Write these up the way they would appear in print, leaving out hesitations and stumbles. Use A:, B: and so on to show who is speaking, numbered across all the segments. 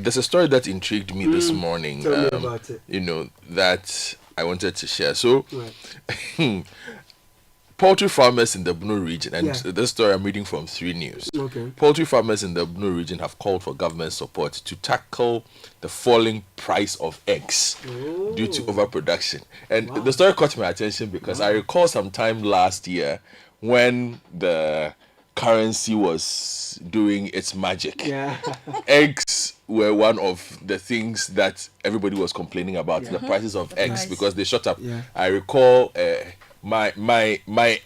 A: there's a story that intrigued me this morning.
B: Tell me about it.
A: That I wanted to share. So,
B: Right.
A: poultry farmers in the Bunu region, and
B: Yeah.
A: this story I'm reading from 3 News.
B: Okay.
A: Poultry farmers in the Bunu region have called for government support to tackle the falling price of eggs due to overproduction. And the story caught my attention because I recall sometime last year when the currency was doing its magic.
B: Yeah.
A: Eggs were one of the things that everybody was complaining about,
B: Yeah.
A: the prices of eggs,
C: price.
A: because they shot up.
B: Yeah.
A: I recall my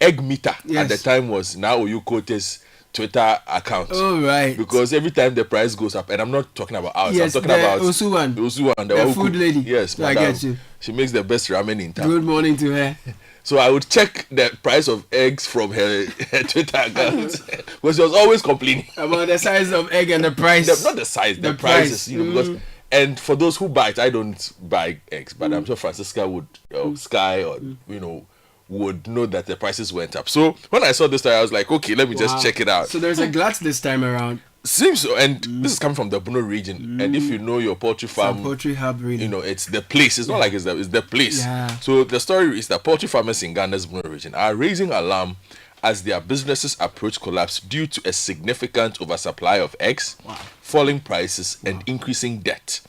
A: egg meter at
B: Yes.
A: the time was now Oyukote's Twitter account.
B: Oh, right.
A: Because every time the price goes up, and I'm not talking about ours,
B: Yes,
A: I'm talking
B: the
A: about
B: Osuwan.
A: Osuwan,
B: The
A: one who
B: food
A: cook-
B: lady.
A: Yes,
B: I
A: madam.
B: get you.
A: She makes the best ramen in town.
B: Good morning to her.
A: So I would check the price of eggs from her Twitter account because she was always complaining.
B: About the size of egg and the price.
A: Not the size, the
B: The
A: prices.
B: price.
A: You know, because, and for those who buy it, I don't buy eggs, but I'm sure Francisca would, Sky, or would know that the prices went up. So when I saw this story, I was like, okay, let me just check it out.
B: So there's a glut this time around.
A: Seems so, and this is coming from the Bunu region. And if you know your poultry farm,
B: Some poultry hub, really.
A: you know, it's the place. It's not like it's the place.
B: Yeah.
A: So the story is that poultry farmers in Ghana's Bunu region are raising alarm as their businesses approach collapse due to a significant oversupply of eggs, falling prices, and increasing debt.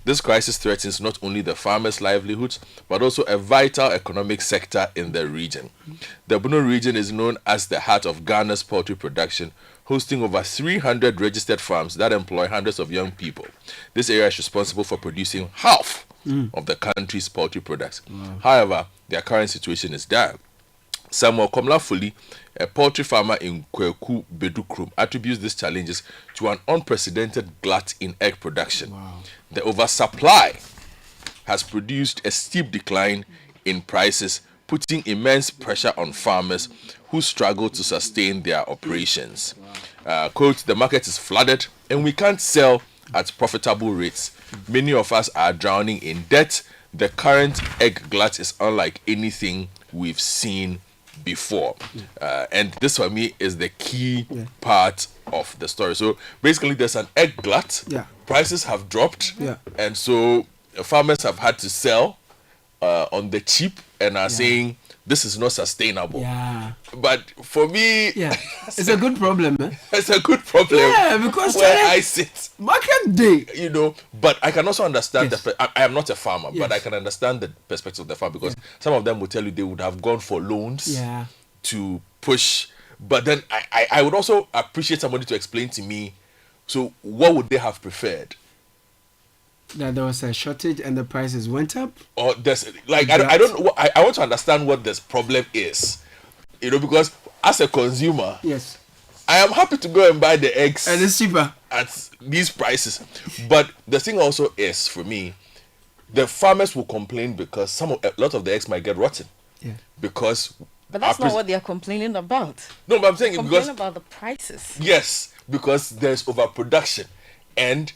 A: This crisis threatens not only the farmers' livelihoods, but also a vital economic sector in the region. The Bunu region is known as the heart of Ghana's poultry production, hosting over 300 registered farms that employ hundreds of young people. This area is responsible for producing half of the country's poultry products. However, their current situation is dire. Samuel Komlafuli, a poultry farmer in Kweku Bedukrum, attributes these challenges to an unprecedented glut in egg production. The oversupply has produced a steep decline in prices, putting immense pressure on farmers who struggle to sustain their operations. Quote, the market is flooded and we can't sell at profitable rates. Many of us are drowning in debt. The current egg glut is unlike anything we've seen before. And this for me is the key part of the story. So basically there's an egg glut.
B: Yeah.
A: Prices have dropped.
B: Yeah.
A: And so farmers have had to sell on the cheap and are saying this is not sustainable.
B: Yeah.
A: But for me,
B: Yeah. It's a good problem, man.
A: it's a good problem.
B: Yeah, because
A: where I sit,
B: market day.
A: you know, but I can also understand
B: Yes.
A: I am not a farmer, but
B: Yes.
A: I can understand the perspective of the farmer because some of them will tell you they would have gone for loans
B: Yeah.
A: to push. But then I would also appreciate somebody to explain to me, so what would they have preferred?
B: That there was a shortage and the prices went up.
A: Or there's like I don't know. I want to understand what this problem is, you know, because as a consumer,
B: Yes.
A: I am happy to go and buy the eggs
B: And it's cheaper.
A: at these prices. But the thing also is, for me, the farmers will complain because a lot of the eggs might get rotten.
B: Yeah.
A: Because
C: But that's
A: our
C: not what they are complaining about.
A: no, but I'm saying
C: Complain
A: because
C: about the prices.
A: yes, because there's overproduction and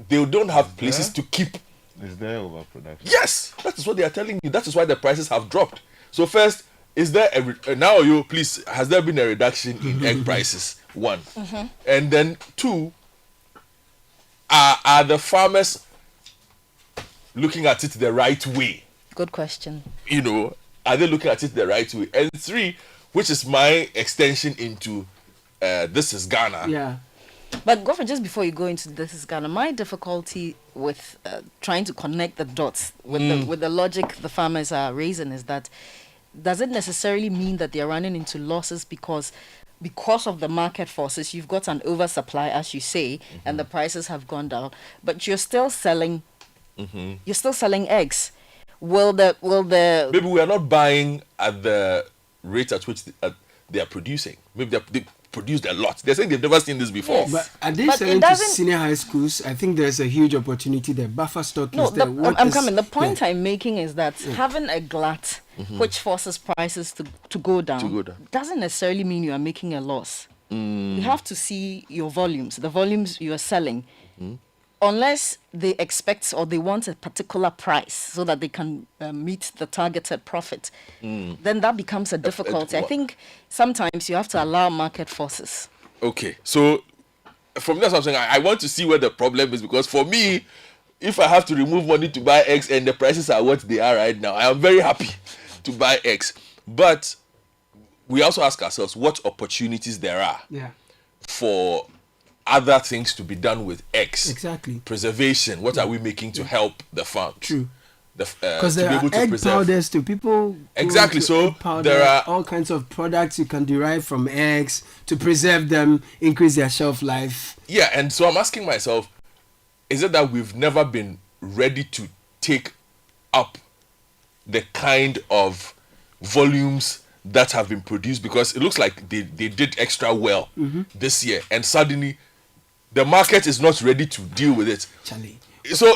A: they don't have places to keep.
D: Is there overproduction?
A: Yes, that is what they are telling you. That is why the prices have dropped. So first, is there now you please has there been a reduction in egg prices? One, and then two, are the farmers looking at it the right way?
C: Good question.
A: You know, are they looking at it the right way? And three, which is my extension into this is Ghana.
B: Yeah.
C: But Godfrey, just before you go into this is Ghana, my difficulty with trying to connect the dots with the logic the farmers are raising is that does it necessarily mean that they are running into losses because of the market forces? You've got an oversupply, as you say, and the prices have gone down, but you're still selling. You're still selling eggs. Will the
A: Maybe we are not buying at the rate at which they are producing. Maybe they produced a lot. They're saying they've never seen this before.
C: Yes.
B: But are they
C: But
B: selling
C: it
B: to
C: doesn't-
B: senior high schools? I think there's a huge opportunity there. Buffer stock
C: No,
B: is there.
C: I'm coming. The point I'm making is that having a glut which forces prices to go down, doesn't necessarily mean you are making a loss. You have to see your volumes, the volumes you are selling. Unless they expect or they want a particular price so that they can meet the targeted profit, then that becomes a difficulty. I think sometimes you have to allow market forces.
A: Okay, so from that's what I'm saying. I want to see where the problem is, because for me, if I have to remove money to buy eggs and the prices are what they are right now, I am very happy to buy eggs. But we also ask ourselves what opportunities there are for other things to be done with eggs.
B: Exactly.
A: Preservation. What are we making to help the farm?
B: True.
A: Because
B: there are egg powders too. People
A: exactly. So
B: powder,
A: there are
B: all kinds of products you can derive from eggs to preserve them, increase their shelf life.
A: Yeah, and so I'm asking myself, is it that we've never been ready to take up the kind of volumes that have been produced? Because it looks like they did extra well this year, and suddenly the market is not ready to deal with it.
B: Charlie.
A: So,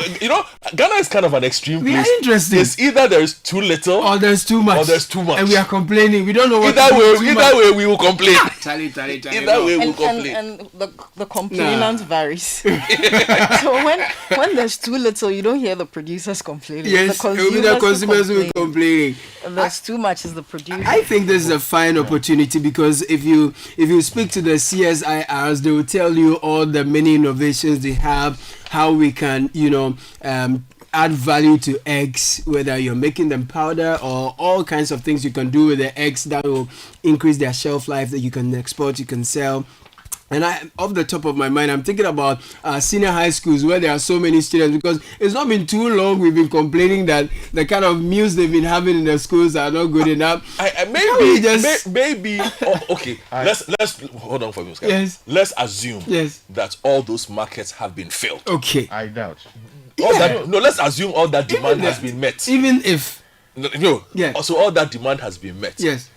A: Ghana is kind of an extreme place.
B: We are interested.
A: It's either there is too little
B: or there's too much.
A: And
B: we are complaining. We don't know what
A: either way we will complain.
B: Charlie.
A: Either way we'll complain.
C: And the complainant varies. So when there's too little, you don't hear the producers complaining.
B: Yes, the consumers will complain.
C: And there's too much is the producer.
B: I think this is a fine opportunity, because if you speak to the CSIRs, they will tell you all the many innovations they have, how we can add value to eggs, whether you're making them powder or all kinds of things you can do with the eggs that will increase their shelf life, that you can export, you can sell. And off the top of my mind, I'm thinking about senior high schools where there are so many students, because it's not been too long we've been complaining that the kind of meals they've been having in the schools are not good enough.
A: Maybe. Okay, let's hold on for a minute.
B: Yes.
A: Let's assume that all those markets have been filled.
B: Okay.
D: I doubt.
A: Let's assume all that demand has been met.
B: Even if.
A: So all that demand has been met.
B: Yes.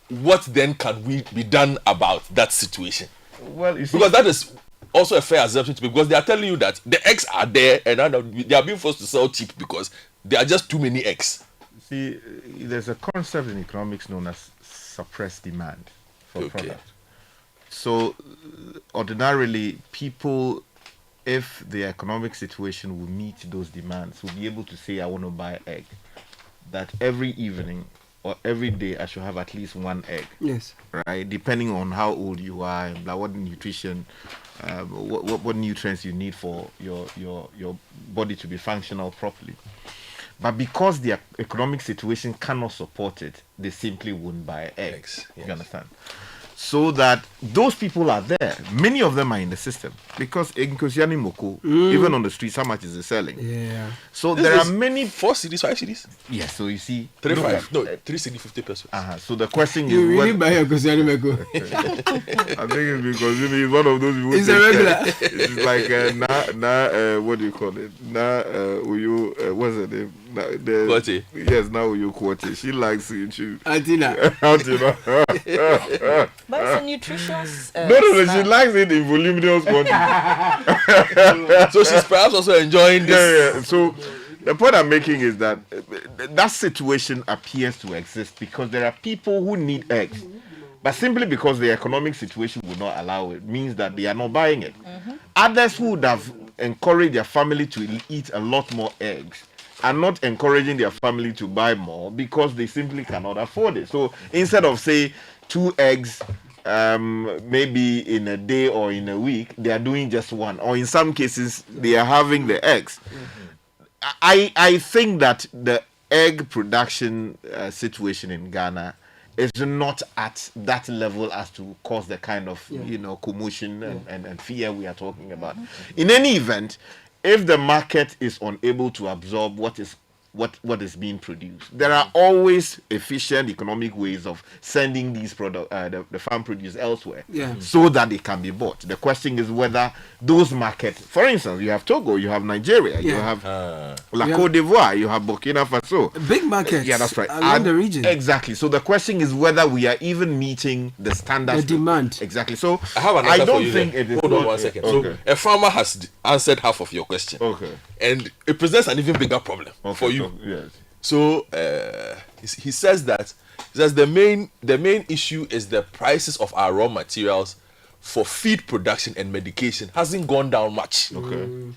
A: What then can we be done about that situation?
D: Well,
A: because that is also a fair assumption to be, because they are telling you that the eggs are there and they are being forced to sell cheap because there are just too many eggs.
D: See, there's a concept in economics known as suppressed demand for product. So ordinarily, people, if the economic situation will meet those demands, will be able to say, I want to buy egg. That every evening or every day I should have at least one egg.
B: Yes.
D: Right? Depending on how old you are and what nutrition, what nutrients you need for your body to be functional properly. But because the economic situation cannot support it, they simply won't buy eggs. You understand? So that those people are there. Many of them are in the system. Because in Kosiani Moko, even on the streets, how much is it selling?
B: Yeah.
D: So there are many...
A: 4 CDs, 5 CDs?
D: Yes, so you see...
A: 3 CD, 50 pesos.
D: So the question is...
B: You really buy a Kosiani Moko?
D: I think it's because he's one of those people...
B: It's a regular.
D: It's like, what do you call it? What's her name?
A: Quote.
D: Yes, now you quote it. She likes it too.
B: Antina.
C: But it's a nutritious
D: no, she likes it in voluminous quantity.
A: So she's perhaps also enjoying this.
D: Yeah. So the point I'm making is that that situation appears to exist because there are people who need eggs, but simply because the economic situation will not allow it means that they are not buying it. Others who would have encouraged their family to eat a lot more eggs are not encouraging their family to buy more because they simply cannot afford it. So instead of, say, 2 eggs maybe in a day or in a week, they are doing just 1. Or in some cases, they are having the eggs. I think that the egg production situation in Ghana is not at that level as to cause the kind of commotion and fear we are talking about. In any event, if the market is unable to absorb what is being produced, there are always efficient economic ways of sending these product the farm produce elsewhere, so that they can be bought. The question is whether those markets, for instance, you have Togo, you have Nigeria, you have Côte d'Ivoire, you have Burkina Faso,
B: big markets.
D: Yeah, that's right.
B: Around the region.
D: Exactly. So the question is whether we are even meeting the standards.
B: The demand.
D: Exactly. So
A: I have an answer
D: don't
A: for you
D: think
A: then.
D: it is.
A: Hold on 1 second.
D: Okay.
A: So a farmer has answered half of your question.
D: Okay.
A: And it presents an even bigger problem for you.
D: Yes.
A: So he says the main issue is the prices of our raw materials for feed production and medication hasn't gone down much.
D: Okay.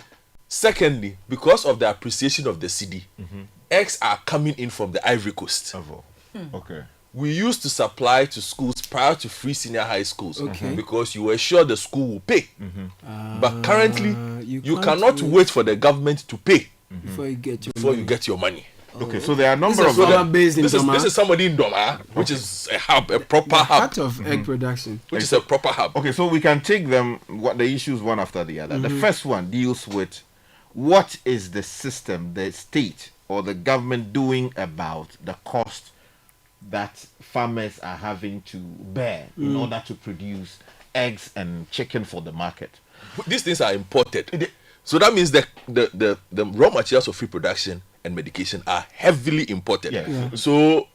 A: Secondly, because of the appreciation of the cedi, eggs are coming in from the Ivory Coast.
D: Okay.
A: we used to supply to schools prior to free senior high schools
B: Okay.
A: because you were sure the school will pay. But currently, you cannot wait for the government to pay
B: before you get your
A: before
B: money.
A: you get your money.
D: Okay, so there are a number
B: This
D: of
B: is someone based in
A: This
B: Doma,
A: is somebody in Doma, which is a hub, a proper
B: the
A: hub,
B: heart of egg production.
A: which is a proper hub.
D: Okay, so we can take them what the issues one after the other. The first one deals with what is the system, the state or the government doing about the cost that farmers are having to bear in order to produce eggs and chicken for the market.
A: These things are imported. So that means the raw materials of food production and medication are heavily imported.
D: Yes. Yeah.
A: So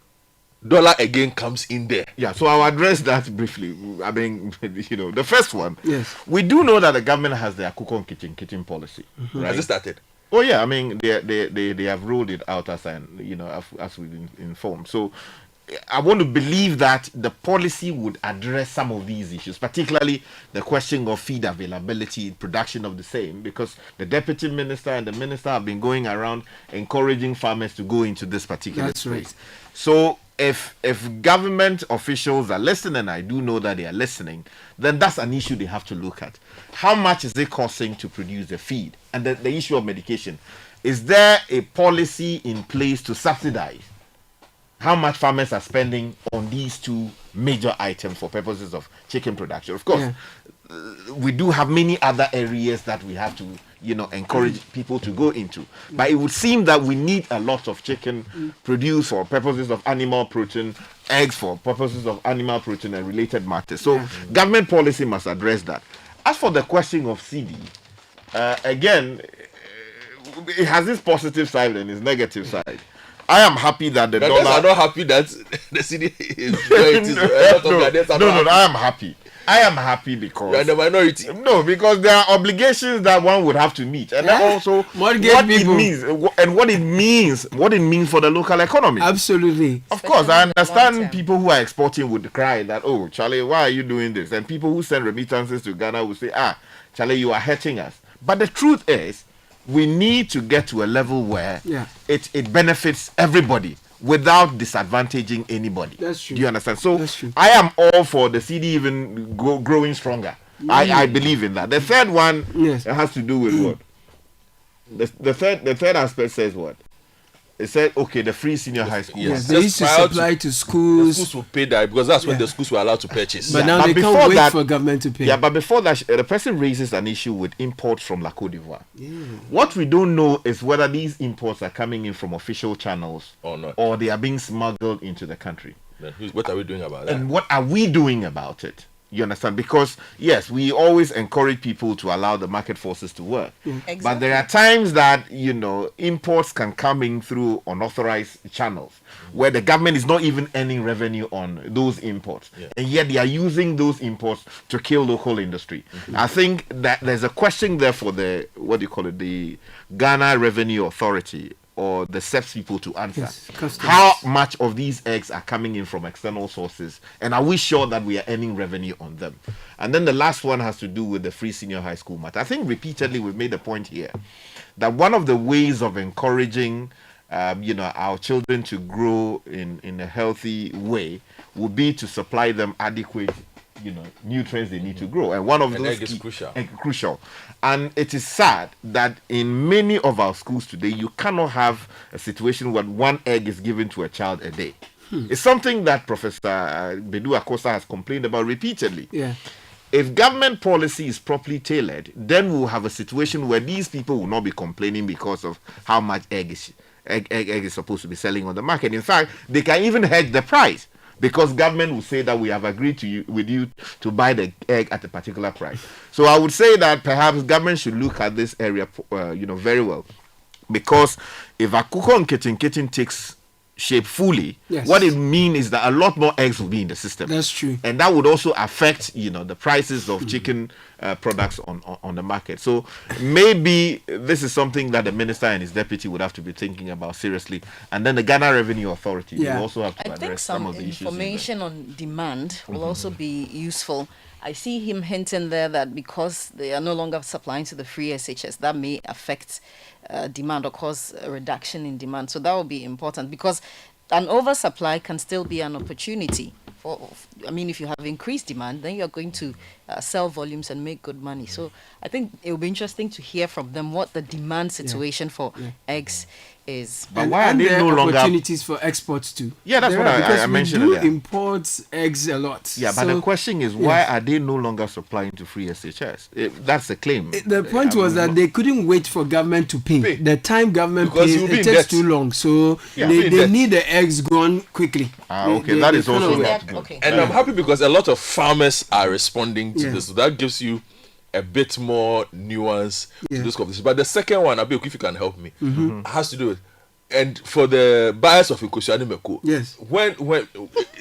A: dollar again comes in there.
D: Yeah, so I'll address that briefly. I mean, the first one,
B: Yes.
D: we do know that the government has their cook on kitchen policy.
A: Has it started?
D: Oh yeah, I mean they have rolled it out as as we've informed. So I want to believe that the policy would address some of these issues, particularly the question of feed availability, production of the same, because the deputy minister and the minister have been going around encouraging farmers to go into this particular
B: That's
D: space.
B: right.
D: So if government officials are listening, and I do know that they are listening, then that's an issue they have to look at. How much is it costing to produce the feed? And the issue of medication. Is there a policy in place to subsidize how much farmers are spending on these two major items for purposes of chicken production? Of course, we do have many other areas that we have to, encourage people to go into. But it would seem that we need a lot of chicken produced for purposes of animal protein, eggs for purposes of animal protein and related matters. So government policy must address that. As for the question of CD, again, it has its positive side and its negative side. I am happy that the dollar.
A: I'm not happy that the city is where it is.
D: No, I am happy. I am happy because
A: You are the minority.
D: no, because there are obligations that one would have to meet, and also
B: Mortgage
D: what
B: people.
D: it means and what it means for the local economy.
B: Absolutely.
D: Of course, I
C: Especially in the long
D: understand
C: term.
D: people who are exporting would cry that, oh, Charlie, why are you doing this? And people who send remittances to Ghana will say, Charlie, you are hurting us. But the truth is, we need to get to a level where it benefits everybody without disadvantaging anybody.
B: That's true.
D: Do you understand? So
B: That's true.
D: I am all for the CD even growing stronger. I believe in that. The third one has to do with what? The third aspect says what? It said, okay, the free senior high school.
A: Yes.
B: They used to
A: Just prior
B: supply to
A: The
B: schools,
A: schools will pay that because that's when the schools were allowed to purchase.
B: but
D: Yeah,
B: now
D: but
B: they
D: before
B: can't wait
D: that-
B: for government to pay.
D: Yeah, but before that, the person raises an issue with imports from La Côte d'Ivoire. What we don't know is whether these imports are coming in from official channels
A: Or not.
D: or they are being smuggled into the country.
A: Then what are we doing about that?
D: And what are we doing about it? You understand? Because yes, we always encourage people to allow the market forces to work. But there are times that imports can come in through unauthorized channels where the government is not even earning revenue on those imports, and yet they are using those imports to kill local industry. I think that there's a question there for the the Ghana Revenue Authority or the SEPS people to answer.
B: Yes, customs.
D: How much of these eggs are coming in from external sources, and are we sure that we are earning revenue on them? And then the last one has to do with the free senior high school matter. I think repeatedly we've made a point here that one of the ways of encouraging our children to grow in a healthy way would be to supply them adequate nutrients they need to grow, and one of
A: And
D: those
A: egg is crucial.
D: crucial. And it is sad that in many of our schools today, you cannot have a situation where one egg is given to a child a day. It's something that Professor Bedu Akosa has complained about repeatedly.
B: Yeah.
D: If government policy is properly tailored, then we'll have a situation where these people will not be complaining because of how much egg is supposed to be selling on the market. In fact, they can even hedge the price, because government will say that we have agreed with you to buy the egg at a particular price. So I would say that perhaps government should look at this area, very well, because if a Akukon kitchen takes shape fully, what it means is that a lot more eggs will be in the system.
B: That's true.
D: And that would also affect, the prices of chicken products on the market. So maybe this is something that the minister and his deputy would have to be thinking about seriously. And then the Ghana Revenue Authority will also have to
C: I think
D: address some
C: some
D: of the issues.
C: information on demand will also be useful. I see him hinting there that because they are no longer supplying to the free SHS, that may affect demand or cause a reduction in demand. So that will be important, because an oversupply can still be an opportunity. I mean, if you have increased demand, then you're going to sell volumes and make good money. So I think it will be interesting to hear from them what the demand situation for eggs is.
D: But why are they
B: there
D: no longer
B: opportunities for exports too?
D: Yeah, that's
B: There
D: what
B: are, because
D: I mentioned
B: we do
D: earlier.
B: import eggs a lot.
D: Yeah, but the question is, why are they no longer supplying to free SHS? That's the claim.
B: The point was that they couldn't wait for government to pay. The time government
A: Because
B: pays,
A: you'll be
B: it
A: in
B: takes
A: debt.
B: too long. So
A: Yeah. You'll be in
B: they
A: debt.
B: need the eggs gone quickly.
D: Okay, that is also
B: kind of-
D: not good.
C: Okay.
A: And I'm happy because a lot of farmers are responding to
B: Yeah.
A: this. So that gives you a bit more nuance
B: Yeah.
A: to this conversation. But the second one, Abel, if you can help me, has to do with, and for the buyers of Ikusiani Meko,
B: Yes.
A: when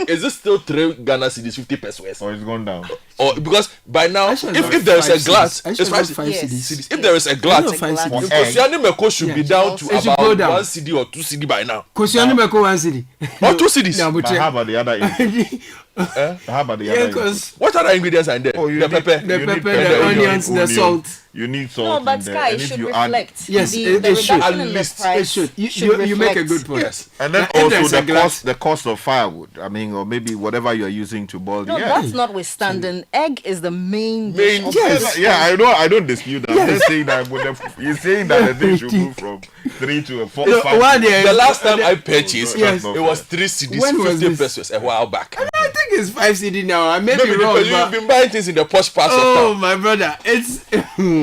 A: is this still 3 Ghana cedis 50 pesos?
D: Or it's gone down.
A: Or because by now,
B: Actually,
A: if
B: it's
A: there is a
B: five
A: glut,
B: cedis.
A: it's
B: Actually,
A: 5
B: it's five
C: Yes.
B: cedis.
A: If there is a glut,
B: I know five
C: Glut.
B: cedis.
A: Ikusiani Meko should
B: Yeah.
A: be down
C: It
A: to
B: should
A: about
B: go down.
A: 1 CD or 2 CD by now.
B: Kosiani Meko 1 cedi.
A: Or 2 CDs.
B: No, but
D: But how about the other inputs? How about the
B: yeah,
D: other
B: because
D: inputs?
A: What other ingredients are in there?
D: Oh, you
A: the
D: need-
A: pepper.
B: the
D: you
B: pepper,
D: need
B: the
D: onion,
B: onions, the salt.
D: You need salt.
C: No, but
D: in there.
C: Sky,
D: And
C: it
D: if
C: should
D: you add-
C: reflect.
B: Yes,
C: the
B: it should.
C: reduction
A: At
C: in the
A: least it
C: price.
B: should. You
C: should
B: make a
C: reflect.
B: good point.
A: Yes.
D: And then
B: If there's
D: also
B: a
D: the
B: glass-
D: the cost of firewood. I mean, or maybe whatever you are using to boil
C: No,
D: the egg.
C: that's notwithstanding. Egg is the main dish
A: Main-
C: of
B: Yes.
C: this.
D: Yeah, I don't dispute that. I'm just saying that you're saying that the thing should move from 3 to a 4.
B: No,
D: 5.
B: one day-
A: The last time I purchased,
B: Yes.
A: it was 3 CDs,
B: When was
A: 50
B: this?
A: pesos a while back.
B: I think it's 5 cedi now. I may
A: No,
B: be
A: because
B: wrong,
A: you've
B: but
A: been buying things in the posh parts of
B: oh
A: town.
B: my brother, it's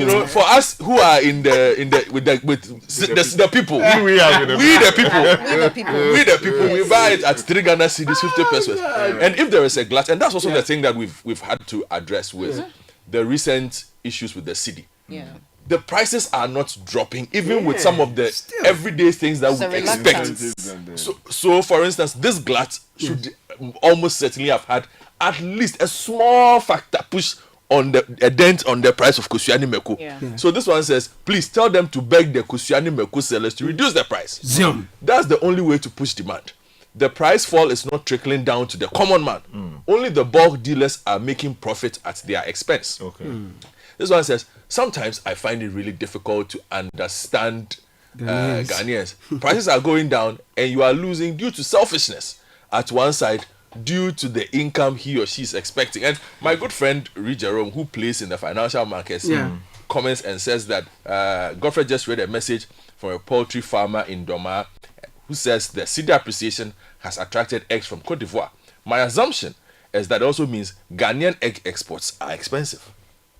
A: You know, for us who are in the with the people,
D: We are with
A: we the people,
C: We the people.
A: we the people, we
C: Yes.
A: buy it at 3 Ghana cedis, 50 pesos. And if there is a glut, and that's also the thing that we've had to address with the recent issues with the city.
C: Yeah.
A: The prices are not dropping, even with some of the
B: still.
A: everyday things that
C: It's a
A: we expect.
C: reluctance.
A: So, for instance, this glut should almost certainly have had at least a small factor push on a dent on the price of Kusiani Meko.
C: Yeah. Yeah.
A: So this one says, please tell them to beg the Kusiani Meko sellers to reduce the price.
B: Zoom.
A: That's the only way to push demand. The price fall is not trickling down to the common man. Only the bulk dealers are making profit at their expense.
D: Okay.
A: This one says, sometimes I find it really difficult to understand Ghanaians. Prices are going down and you are losing due to selfishness at one side, due to the income he or she is expecting. And my good friend Ree Jerome, who plays in the financial markets, comments and says that Godfrey just read a message from a poultry farmer in Doma who says the cedi appreciation has attracted eggs from Cote d'Ivoire. My assumption is that also means Ghanaian egg exports are expensive.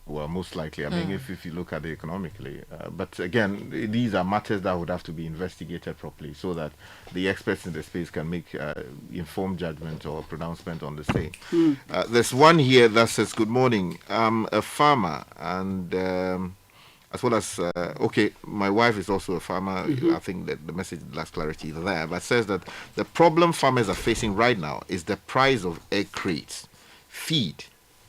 D: Well, most likely. I mean, if you look at it economically. But again, these are matters that would have to be investigated properly so that the experts in the space can make informed judgment or pronouncement on the same. There's one here that says, good morning. I'm a farmer and as well as, okay, my wife is also a farmer. I think that the message lacks clarity there. But says that the problem farmers are facing right now is the price of egg crates, feed,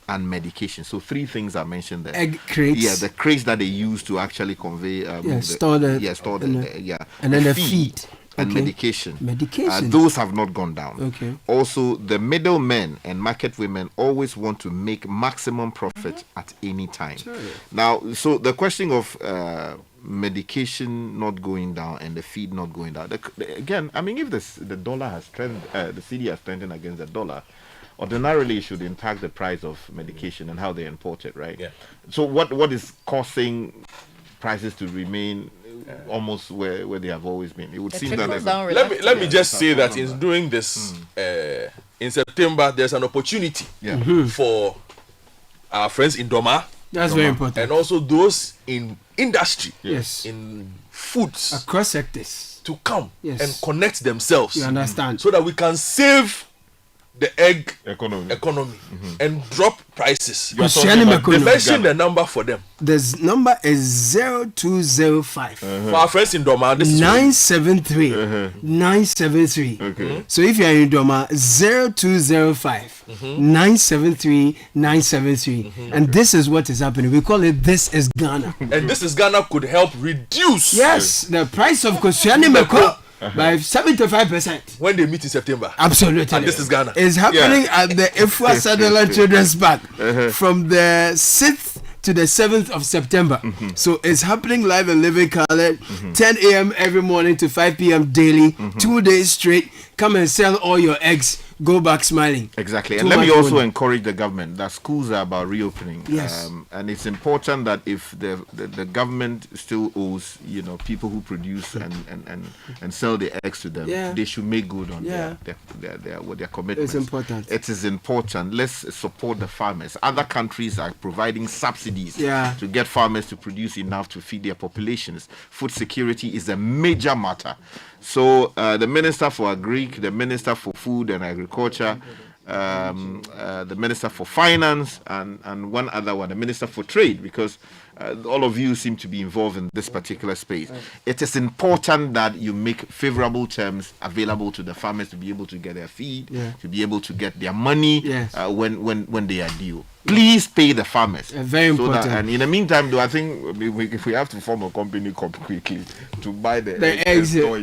D: and medication. So 3 things are mentioned there.
B: Egg crates.
D: Yeah, the crates that they use to actually convey.
B: store the- and then the feed.
D: And
B: Okay.
D: medication.
B: Medication.
D: Those have not gone down.
B: Okay.
D: Also, the middlemen and market women always want to make maximum profit at any time. Now, so the question of medication not going down and the feed not going down. Again, I mean, if the dollar has trended, the cedi has strengthened against the dollar, ordinarily it should impact the price of medication and how they import it, right?
A: Yeah.
D: So what is causing prices to remain almost where they have always been? It would
C: The
D: seem that
C: trickle
D: there's
C: down
A: Let me just
D: that's
A: say
D: a
A: that
D: problem.
A: in doing this in September, there's an opportunity for our friends in Doma
B: That's very important.
A: and also those in industry,
B: Yes.
A: in foods,
B: Across sectors.
A: to come
B: Yes.
A: and connect themselves
B: You understand?
A: so that we can save the egg
D: economy.
A: and drop prices.
D: You are talking
B: Kusiani
D: about
B: Meko.
A: They
B: no.
A: mention the number for them.
B: The number is 0205
A: For our friends in Doma, this is what-
B: 973 973.
D: Okay.
B: So if you are in Doma, 0205 973 973. And this is what is happening. We call it This is Ghana.
A: and this is Ghana could help reduce
B: Yes, the price of Kusiani Meko by 75%.
A: when they meet in September.
B: Absolutely.
A: And this is Ghana.
B: It's happening at the Ifua Satellite Children's Park from the 6th to the 7th of September. So it's happening live and living color, 10 a.m. every morning to 5 p.m. daily, 2 days straight. Come and sell all your eggs. Go back smiling.
D: Exactly.
B: Too
D: And let me
B: much
D: also
B: money.
D: encourage the government that schools are about reopening.
B: Yes.
D: And it's important that if the government still owes, people who produce and sell the eggs to them,
B: Yeah.
D: they should make good on
B: Yeah.
D: their commitments.
B: It's important.
D: It is important. Let's support the farmers. Other countries are providing subsidies
B: Yeah.
D: to get farmers to produce enough to feed their populations. Food security is a major matter. So the Minister for Agric, the Minister for Food and Agriculture, the Minister for Finance, and one other one, the Minister for Trade, because all of you seem to be involved in this particular space. It is important that you make favorable terms available to the farmers to be able to get their feed, to be able to get their money when they are due. Please pay the farmers.
B: Very important.
D: And in the meantime, though, I think if we have to form a company quickly to buy the
B: eggs,
D: so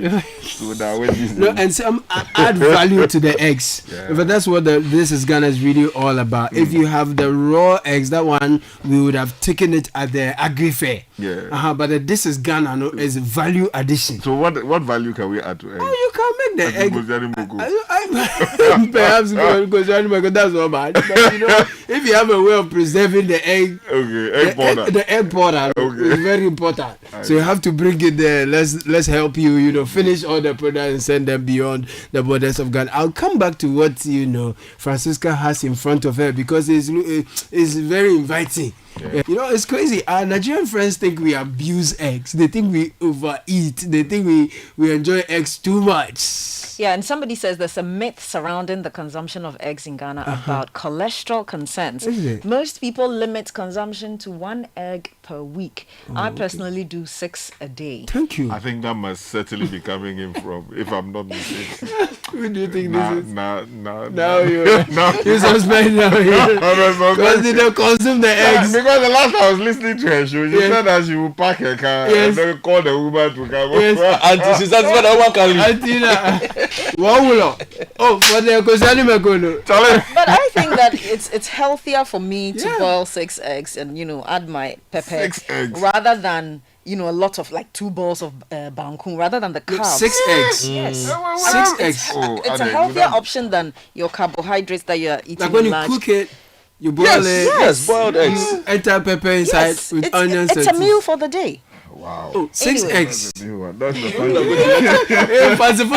D: that when this
B: and some add value to the eggs. But that's what This Is Ghana is really all about. If you have the raw eggs, that one we would have taken it at the agri fair. But This Is Ghana is value addition.
D: So what value can we add to eggs?
B: You can make the egg. Perhaps because that's not bad. But if you have a way of preserving the egg, the egg powder is very important. So you have to bring it there. Let's help you. Finish all the products and send them beyond the borders of Ghana. I'll come back to what Francisca has in front of her because it's very inviting. It's crazy. Our Nigerian friends think we abuse eggs. They think we overeat. They think we enjoy eggs too much.
C: Yeah, and somebody says there's a myth surrounding the consumption of eggs in Ghana about cholesterol concerns. Most people limit consumption to 1 egg per week. I personally do 6 a day.
B: Thank you.
D: I think that must certainly be coming in from, if I'm not mistaken.
B: Who do you think this is?
D: Now
B: You suspect now. Because they don't consume the eggs.
D: Because the last time I was listening to her show, she said that she would park her car and then call the Uber to come.
A: Auntie, she said that one can leave.
B: For the
C: But I think that it's healthier for me to boil 6 eggs and add my pepper
D: 6 eggs.
C: rather than a lot of like 2 balls of bangkun rather than the carbs.
B: 6 eggs.
C: Yes.
B: 6 eggs.
C: It's a healthier option than your carbohydrates that you're eating.
B: Like when you
C: large.
B: cook it, you boil it.
A: Yes, boiled eggs.
B: You enter pepper inside with onions.
C: It's a meal for the day.
D: Wow.
B: 6
C: Anyway.
B: eggs.
D: That's the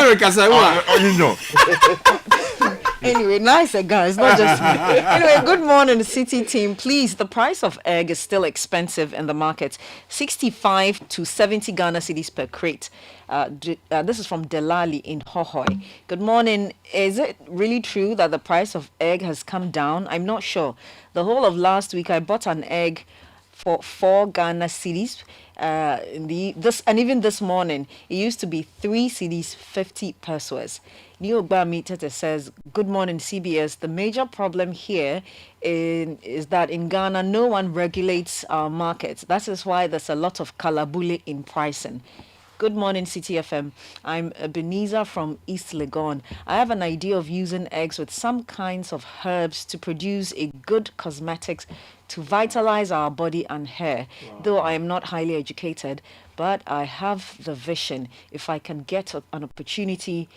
C: Anyway, nice guys, not just me. Anyway, good morning, City team. Please, the price of egg is still expensive in the market, 65 to 70 Ghana cedis per crate. This is from Delali in Hohoi. Good morning. Is it really true that the price of egg has come down? I'm not sure. The whole of last week, I bought an egg for 4 Ghana cedis. And even this morning, it used to be 3 cedis, 50 pesos. Niogba Tete says, good morning, CBS. The major problem here is that in Ghana, no one regulates our markets. That is why there's a lot of kalabule in pricing. Good morning, CTFM. I'm Ebenezer from East Legon. I have an idea of using eggs with some kinds of herbs to produce a good cosmetics to vitalize our body and hair. Though I am not highly educated, but I have the vision. If I can get an opportunity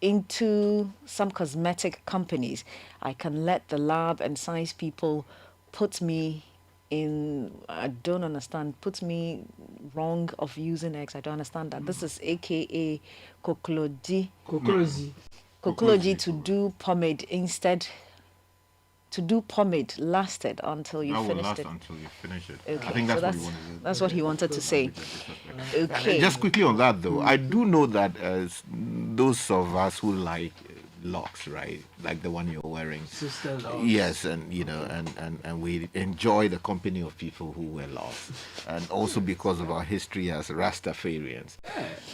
C: into some cosmetic companies, I can let the lab and science people put me in, I don't understand, put me wrong of using eggs. I don't understand that. This is AKA Kokloji to do pomade instead. To do pomade lasted until you finished it.
D: Until you finish it.
C: Okay,
D: I think that's
C: so
D: what he wanted.
C: that's what he wanted to say. Okay.
D: Just quickly on that though, I do know that those of us who like locks, right, like the one you're wearing, yes, and and we enjoy the company of people who wear locks, and also because of our history as Rastafarians,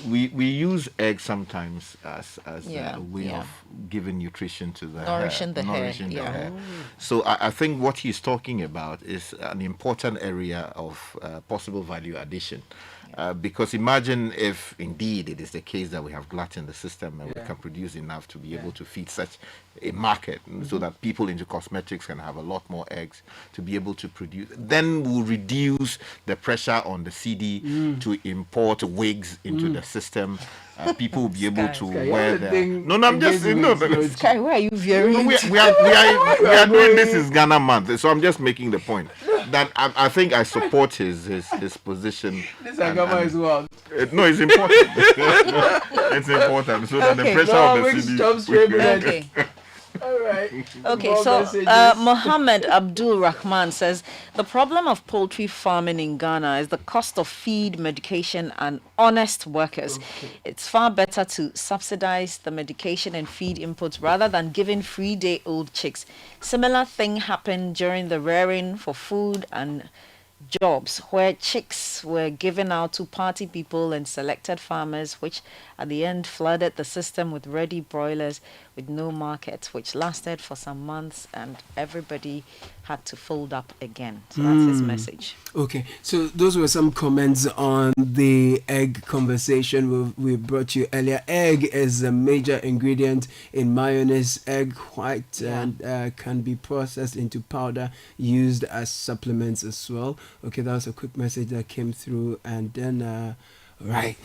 D: we use eggs sometimes as a way of giving nutrition to the
C: Nourishing the hair.
D: hair. So I think what he's talking about is an important area of possible value addition. Because imagine if indeed it is the case that we have glut in the system and we can produce enough to be able to feed such a market, so that people into cosmetics can have a lot more eggs to be able to produce. Then we'll reduce the pressure on the CD to import wigs into the system. People will be able to wear their... No, I'm just... No,
C: Sky, where are you veering?
D: we are doing this is Ghana month, so I'm just making the point that I think I support his position.
B: This Agama is well.
D: No, it's important. It's important, so that the pressure of the CD...
C: Okay.
B: All right.
C: Okay,
B: More
C: so
B: messages.
C: Mohammed Abdul Rahman says the problem of poultry farming in Ghana is the cost of feed, medication, and honest workers. It's far better to subsidize the medication and feed inputs rather than giving 3-day-old chicks. Similar thing happened during the rearing for food and jobs, where chicks were given out to party people and selected farmers, which at the end flooded the system with ready broilers with no market, which lasted for some months and everybody had to fold up again. So that's his message.
B: Okay, so those were some comments on the egg conversation we brought you earlier. Egg is a major ingredient in mayonnaise. Egg white and can be processed into powder, used as supplements as well. Okay, that was a quick message that came through, and then right.